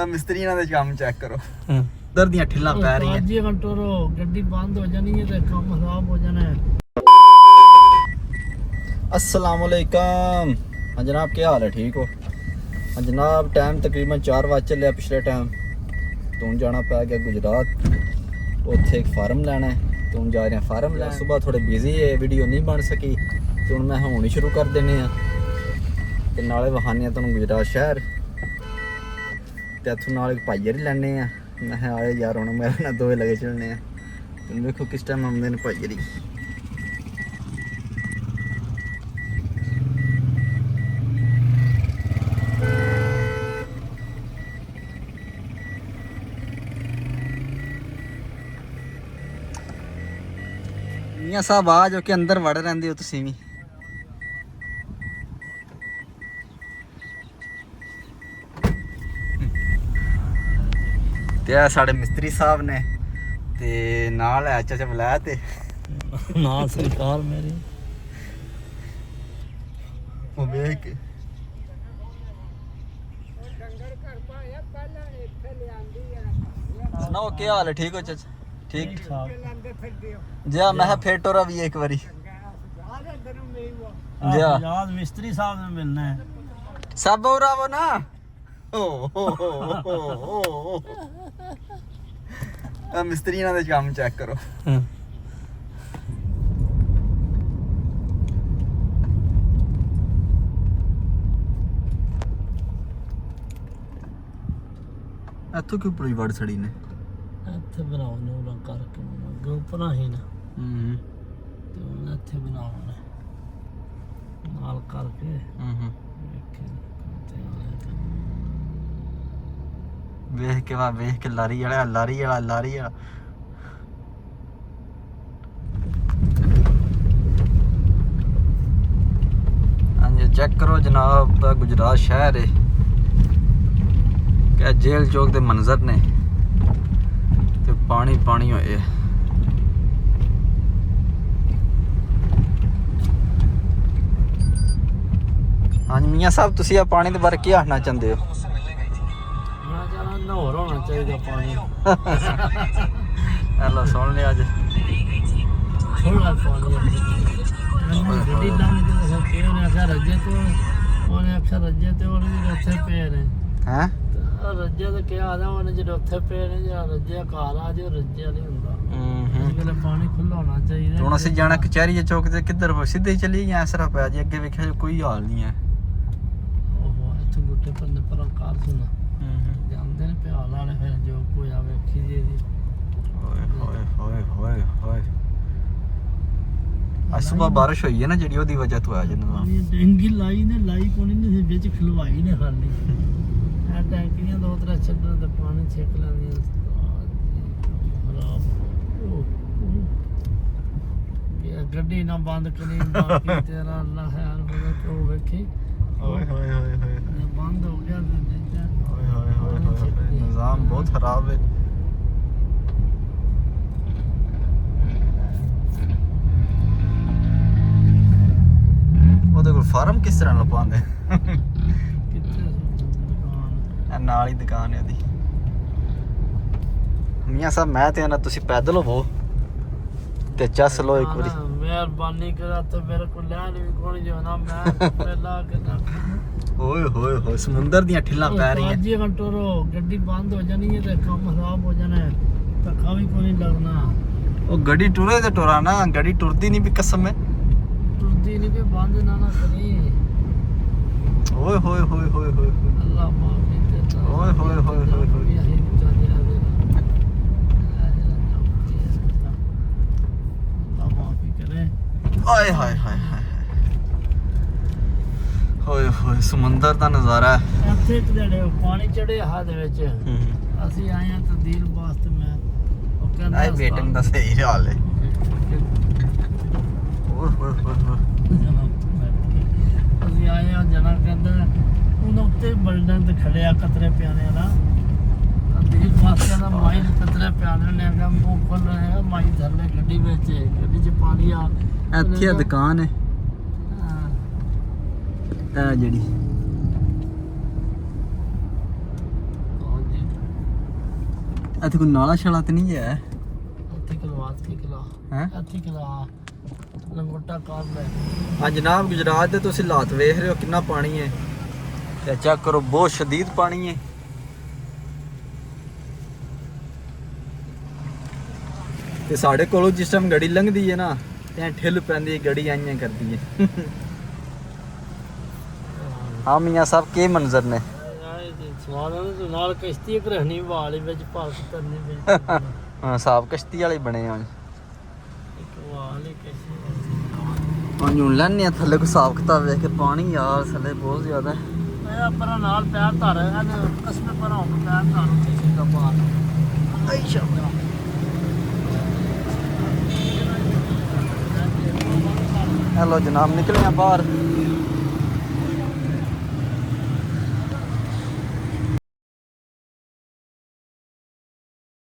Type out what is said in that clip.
ਮਿਸਤਰੀਆਂ ਦੇ ਕੰਮ ਚੈੱਕ ਕਰੋ ਉਧਰ ਦੀਆਂ ਠਿੱਲਾਂ ਪੈ ਰਹੀਆਂ ਜੀ ਕੰਟਰੋ ਗੱਡੀ ਬੰਦ ਹੋ ਜਾਣੀ ਹੈ ਤੇ ਕੰਮ ਖਰਾਬ ਹੋ ਜਾਣਾ ਹੈ। अस्सलाम वालेकुम। हाँ जनाब, क्या हाल है? ठीक हो? हाँ जनाब, टाइम तकरीबन 4 बज चलिया। पिछले टाइम तू जाना पै गया गुजरात, उत्थे एक फार्म लैना है। तू जा रहे हैं फार्म लैन। सुबह थोड़े बिजी है, वीडियो नहीं बन सकी तो हूँ मैं हुण ही शुरू कर देने ते नाले वहाने तुहानूं गुजरात शहर ते इत्थों नाल एक भाईया ही लैने आ। मैं आए यार हुण मेरे नाल दोए लगे चलने तुम देखो किस टाइम आउंदे ने भाईया जी। मियाँ साहब आ जो कि अंदर वड़ रहिंदे हो तुसीं भी। ते साढ़े मिस्त्री साहब ने ते नाल है चाचा वलैत ते नाल सरकार मेरी वो वेख के सुनाओ क्या हाल है? ठीक हो चाचा? ठीक जी। मैं फिर टोरा भी एक बारी जी। याद मिस्त्री साहब ने मिलना है सब हो रहा वो ना। मिस्त्रियां दे काम चेक करो। इत्थों क्यों पूरी वड़ छड़ी ने? ਇੱਥੇ ਬਣਾਉ ਨੂੰ ਰੰਗ ਕਰਕੇ ਗਰੁੱਪ ਨਾ ਹੀ ਨਾ ਤੇ ਉਹਨਾਂ ਇੱਥੇ ਬਣਾਉਣਾ ਨਾਲ ਕਰਕੇ ਵੇਖ ਕੇ ਵਾ ਵੇਖ ਕੇ ਲਾਰੀ ਵਾਲਾ ਲਾਰੀ ਵਾਲਾ ਲਾਰੀ ਵਾਲਾ। ਹਾਂਜੀ ਚੈੱਕ ਕਰੋ ਜਨਾਬ, ਗੁਜਰਾਤ ਸ਼ਹਿਰ ਹੈ ਕਿ ਜੇਲ੍ਹ ਚੌਕ ਦੇ ਮੰਜ਼ਰ ਨੇ ਤੇ ਪਾਣੀ ਪਾਣੀ ਹੋਏ। ਹਾਂਜੀ ਮੀਆਂ ਸਾਹਿਬ, ਤੁਸੀਂ ਆ ਪਾਣੀ ਦੇ ਬਾਰੇ ਕੀ ਆਖਣਾ ਚਾਹੁੰਦੇ ਹੋ? ਮੈਂ ਜਾਣਾ ਨਹੋਰ ਹੋਣਾ ਚਾਹੀਦਾ ਪਾਣੀ। ਹੈਲੋ ਸੁਣ ਲਿਆ ਅੱਜ ਥੋੜਾ ਪਾਣੀ ਗੱਡੀ ਲੰਘ ਕੇ ਤੇ ਉਹਨੇ ਆਖਿਆ ਰੱਜੇ ਤੋਂ ਉਹਨੇ ਆਖਿਆ ਰੱਜੇ ਤੇ ਉਹਨੇ ਉੱਥੇ ਪਏ ਨੇ ਹੈ ਰੱਜੇ ਤੇ ਕਿਹਾ ਆਦਾ ਉਹਨੇ ਜਦੋਂ ਉੱਥੇ ਪਏ ਨੇ ਜਾਂ ਰੱਜਿਆ ਘਰ ਆ ਜੇ ਰੱਜਿਆ ਨਹੀਂ ਹੁੰਦਾ। ਇਸ ਵੇਲੇ ਪਾਣੀ ਖੁੱਲਾ ਹੋਣਾ ਚਾਹੀਦਾ। ਹੁਣ ਅਸੀਂ ਜਾਣਾ ਕਚਹਿਰੀ ਚੌਕ ਤੇ ਕਿੱਧਰ ਸਿੱਧੇ ਚੱਲੀ ਜਾਂ ਐਸਰਾ ਪਿਆ ਜੀ? ਅੱਗੇ ਵੇਖਿਆ ਕੋਈ ਹਾਲ ਨਹੀਂ ਹੈ। ਉਹ ਇੱਥੇ ਗੁੱਟੇ ਪੰਨੇ ਪਰਾਂ ਕਾਰ ਸੁਣਾ ਜਾਂਦੇ ਨੇ ਪਿਆਲ ਵਾਲੇ ਫਿਰ ਜੋ ਕੋਈ ਆ ਵੇਖੀ ਜੀ ਦੀ। ਓਏ ਹੋਏ ਹੋਏ ਹੋਏ ਹੋਏ ਅੱਜ ਸੁਬਹ ਬਾਰਿਸ਼ ਹੋਈ ਹੈ ਨਾ ਜਿਹੜੀ, ਉਹਦੀ ਵਜ੍ਹਾ ਤੋਂ ਆ ਜਾਂਦਾ ਡੈਂਗੀ ਲਾਈ ਨੇ ਲਾਈ ਕੋਣੀ ਨੇ ਵਿੱਚ ਖਲਵਾਈ ਨੇ ਖਾਲੀ ਆ ਟੈਂਕੀਆਂ ਦੋ ਤਰ੍ਹਾਂ ਛੱਡਣ ਤੇ ਪਾਣੀ ਛਿੱਕ ਲੈਂਦੀਆਂ ਖਰਾਬ। ਇਹ ਗੱਡੀ ਨਾ ਬੰਦ ਕਰੀ ਬਾਕੀ ਤੇਰਾ ਅੱਲਾ ਖੈਰ ਹੋਵੇ ਕਿ ਵੇਖੀ। ਓਏ ਹੋਏ ਹੋਏ ਹੋਏ ਬੰਦ ਹੋ ਗਿਆ ਤੇ ਓਏ ਹੋਏ ਹੋਏ ਹੋਏ ਨਿਜ਼ਾਮ ਬਹੁਤ ਖਰਾਬ ਹੈ। ਉਹਦੇ ਕੋਲ ਫਾਰਮ ਕਿਸ ਤਰ੍ਹਾਂ ਲਪਾਉਂਦੇ? ਨਾਲ ਹੀ ਦੁਕਾਨ ਹੈ ਉਹਦੀ। ਮੀਆਂ ਸਾਹਿਬ ਮੈਂ ਤੇ ਨਾ ਤੁਸੀਂ ਪੈਦਲ ਹੋਵੋ ਤੇ ਚੱਸ ਲੋ ਇੱਕ ਵਾਰੀ। ਮਿਹਰਬਾਨੀ ਕਰਾ ਤੇ ਮੇਰੇ ਕੋਲ ਲੈਣ ਵੀ ਕੋਣ ਜੋ ਨਾ ਮੈਂ ਪਹਿਲਾਂ ਕਿ ਨਾ। ਓਏ ਹੋਏ ਹੋਏ ਸਮੁੰਦਰ ਦੀਆਂ ਠਿੱਲਾਂ ਪੈ ਰਹੀਆਂ ਜੀ ਕੰਟਰੋ ਗੱਡੀ ਬੰਦ ਹੋ ਜਾਣੀ ਹੈ ਤੇ ਕੰਮ ਖਰਾਬ ਹੋ ਜਾਣਾ ਹੈ। ਧੱਕਾ ਵੀ ਕੋਈ ਨਹੀਂ ਲੱਗਣਾ। ਉਹ ਗੱਡੀ ਟੁਰੇ ਤੇ ਟੁਰਾ ਨਾ, ਗੱਡੀ ਟੁਰਦੀ ਨਹੀਂ ਵੀ ਕਸਮ ਹੈ। ਟੁਰਦੀ ਨਹੀਂ ਵੀ ਬੰਦ ਨਾ ਕਰੀ। ਓਏ ਹੋਏ ਹੋਏ ਹੋਏ ਹੋਏ ਅੱਲਾ ਮਾਫੀ ਤੇ ਓਏ ਹੋਏ ਹੋਏ ਹੋਏ ਹੋਏ ਆਏ ਹਾਏ ਹਾਏ ਹਾਏ ਹੋਏ ਹੋਏ ਸਮੁੰਦਰ ਦਾ ਨਜ਼ਾਰਾ ਹੈ। ਇੱਥੇ ਜਿਹੜੇ ਪਾਣੀ ਚੜੇ ਹੱਥ ਵਿੱਚ ਅਸੀਂ ਆਏ ਹਾਂ ਤਬਦੀਲ ਵਾਸਤੇ। ਮੈਂ ਉਹ ਕਹਿੰਦਾ ਆਏ ਵੇਟਿੰਗ ਦਾ ਸਹੀ ਹਾਲ ਹੈ। ਓਏ ਹੋਏ ਹੋਏ ਹੋਏ ਅਸੀਂ ਆਏ ਹਾਂ ਜਨਾ ਕਹਿੰਦਾ ਉਹਨਾਂ ਉੱਤੇ ਬਲਡਨ ਤੇ ਖੜਿਆ ਕਤਰੇ ਪਿਆਣੇ ਵਾਲਾ ਤਬਦੀਲ ਵਾਸਤੇ ਦਾ ਮਾਈ ਕਤਰੇ ਪਿਆਣੇ ਨੇ ਅਗਾ ਮੂੰਹ ਖੋਲ ਰਿਹਾ ਮਾਈ ਥੱਲੇ ਗੱਡੀ ਵਿੱਚ ਗੱਡੀ 'ਚ ਪਾਣੀ ਆ। ਇੱਥੇ ਦੁਕਾਨ ਹੈ ਹਾਂ ਇਹ ਜਿਹੜੀ ਇੱਥੇ ਕੋਈ ਨਾਲਾ ਛਾਲਾ ਤੇ ਨਹੀਂ ਹੈ ਇੱਥੇ ਕਲਵਾਤ ਕੀ ਕਲਾ ਹੈ ਇੱਥੇ ਕਲਾ ਲੰਗੋਟਾ ਕਾਰ ਲੈ ਹਾਂ ਜਨਾਬ ਗੁਜਰਾਤ ਦੇ ਤੁਸੀਂ ਹਾਲਾਤ ਵੇਖ ਰਹੇ ਹੋ ਕਿੰਨਾ ਪਾਣੀ ਹੈ ਤੇ ਚੈੱਕ ਕਰੋ ਬਹੁਤ ਸ਼ਦੀਦ ਪਾਣੀ ਹੈ ਤੇ ਸਾਡੇ ਕੋਲੋਂ ਜਿਸ ਟਾਈਮ ਗੱਡੀ ਲੰਘਦੀ ਹੈ ਨਾ ਤੇ ਠਿੱਲ ਪੈਂਦੀ ਹੈ ਗੱਡੀ ਆਈਆਂ ਕਰਦੀ ਹੈ ਹਾਂ ਮੀਆਂ ਸਾਹਿਬ ਕੀ ਮੰਜ਼ਰ ਨੇ ਸਵਾਲ ਹੈ ਨਾਲ ਕਿਸ਼ਤੀ ਇੱਕ ਰਹਿਣੀ ਵਾਲੀ ਵਿੱਚ ਭਾਰਤ ਕਰਨੀ ਵਿੱਚ ਹਾਂ ਸਾਫ ਕਸ਼ਤੀ ਵਾਲੇ ਬਣੇ ਆ ਇੱਕ ਵਾਲੀ ਕਿਸ਼ਤੀ ਹਾਂ ਹੁਣ ਲੈਣੇ ਆ ਥੱਲੇ ਕੋ ਸਾਫ ਕਿਤਾਬ ਵੇਖ ਕੇ ਪਾਣੀ ਯਾਰ ਥੱਲੇ ਬਹੁਤ ਜ਼ਿਆਦਾ ਇਹ ਆਪਣਾ ਨਾਲ ਪੈਰ ਧਰ ਇਹਨੇ ਕਸਮੇ ਪਰ ਆਉਂ ਪੈਰ ਧਰ ਕਿਸੇ ਦਾ ਬਾਹਰ ਆਈ ਸ਼ਾਬਾਸ਼ ਹੈਲੋ ਜਨਾਬ ਨਿਕਲੇ ਆ ਬਾਹਰ